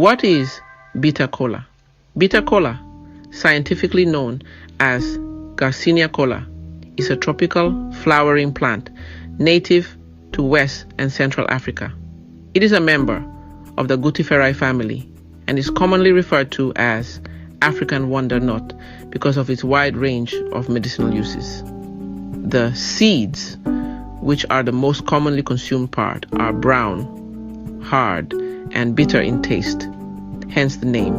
What is bitter kola? Bitter kola, scientifically known as Garcinia kola, is a tropical flowering plant native to West and Central Africa. It is a member of the Gutiferae family and is commonly referred to as African wonder nut because of its wide range of medicinal uses. The seeds, which are the most commonly consumed part, are brown, hard, and bitter in taste, hence the name.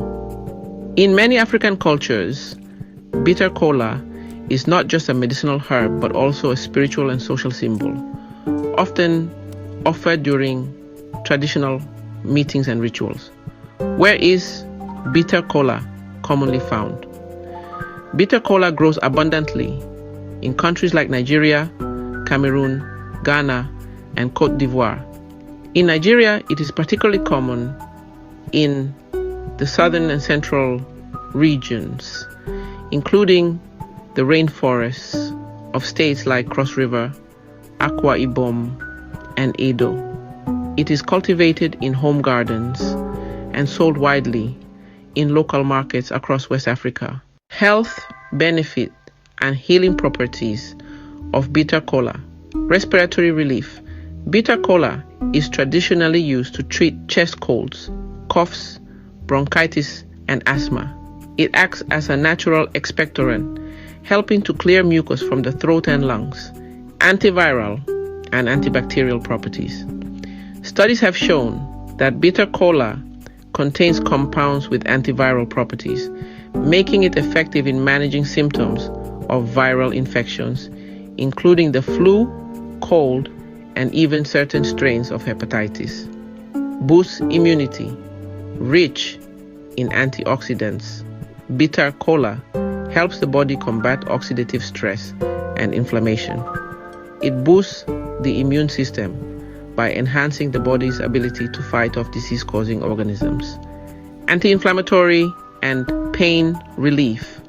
In many African cultures, bitter kola is not just a medicinal herb but also a spiritual and social symbol, often offered during traditional meetings and rituals. Where is bitter kola commonly found? Bitter kola grows abundantly in countries like Nigeria, Cameroon, Ghana, and Côte d'Ivoire. In Nigeria, it is particularly common in the southern and central regions, including the rainforests of states like Cross River, Akwa Ibom, and Edo. It is cultivated in home gardens and sold widely in local markets across West Africa. Health benefit and healing properties of bitter kola. Respiratory relief. Bitter kola is traditionally used to treat chest colds, coughs, bronchitis, and asthma. It acts as a natural expectorant, helping to clear mucus from the throat and lungs, antiviral and antibacterial properties. Studies have shown that bitter kola contains compounds with antiviral properties, making it effective in managing symptoms of viral infections, including the flu, cold, and even certain strains of hepatitis. Boosts immunity. Rich in antioxidants, bitter kola helps the body combat oxidative stress and inflammation. It boosts the immune system by enhancing the body's ability to fight off disease-causing organisms. Anti-inflammatory and pain relief.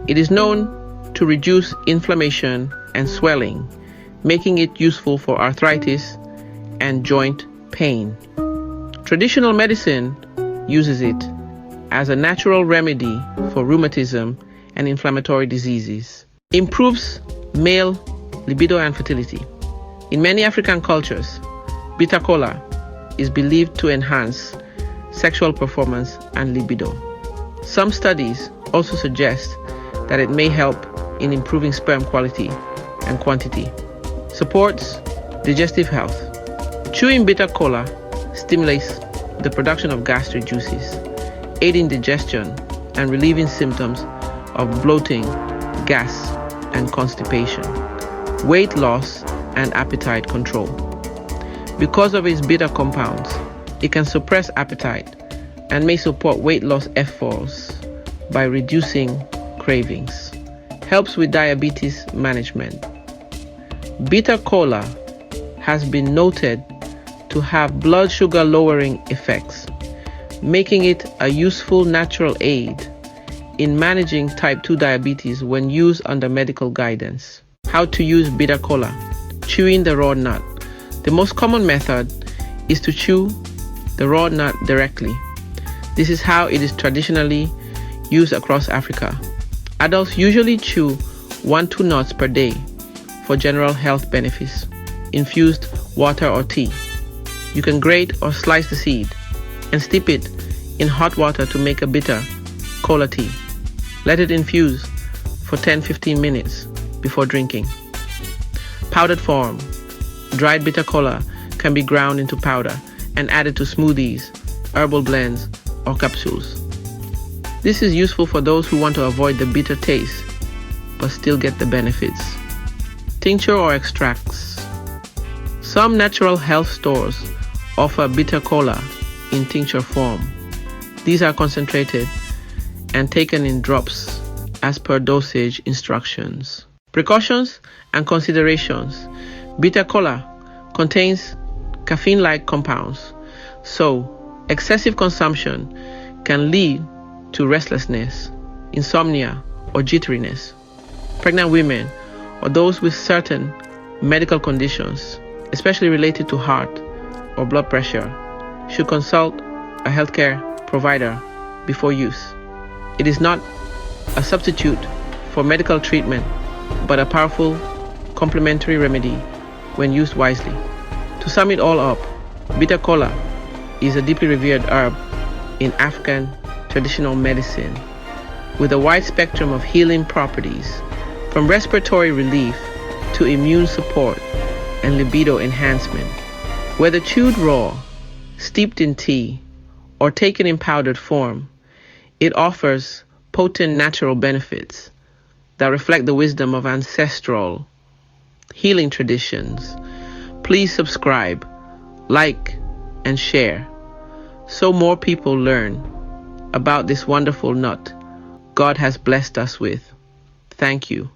It is known to reduce inflammation and swelling, making it useful for arthritis and joint pain. Traditional medicine uses it as a natural remedy for rheumatism and inflammatory diseases. Improves male libido and fertility. In many African cultures, bitter kola is believed to enhance sexual performance and libido. Some studies also suggest that it may help in improving sperm quality and quantity. Supports digestive health. Chewing bitter kola stimulates the production of gastric juices, aiding digestion and relieving symptoms of bloating, gas, and constipation. Weight loss and appetite control. Because of its bitter compounds, it can suppress appetite and may support weight loss efforts by reducing cravings. Helps with diabetes management. Bitter kola has been noted to have blood sugar lowering effects, making it a useful natural aid in managing type 2 diabetes when used under medical guidance. How to use bitter kola. Chewing the raw nut. The most common method is to chew the raw nut directly. This is how it is traditionally used across Africa. Adults usually chew 1-2 nuts per day for general health benefits. Infused water or tea. You can grate or slice the seed and steep it in hot water to make a bitter kola tea. Let it infuse for 10-15 minutes before drinking. Powdered form. Dried bitter kola can be ground into powder and added to smoothies, herbal blends, or capsules. This is useful for those who want to avoid the bitter taste but still get the benefits. Tincture or extracts. Some natural health stores offer bitter kola in tincture form. These are concentrated and taken in drops as per dosage instructions. Precautions and considerations. Bitter kola contains caffeine-like compounds, so excessive consumption can lead to restlessness, insomnia, or jitteriness. Pregnant women or those with certain medical conditions, especially related to heart or blood pressure, should consult a healthcare provider before use. It is not a substitute for medical treatment, but a powerful complementary remedy when used wisely. To sum it all up, Bitter Kola is a deeply revered herb in African traditional medicine with a wide spectrum of healing properties, from respiratory relief to immune support and libido enhancement. Whether chewed raw, steeped in tea, or taken in powdered form, it offers potent natural benefits that reflect the wisdom of ancestral healing traditions. Please subscribe, like, and share so more people learn about this wonderful nut God has blessed us with. Thank you.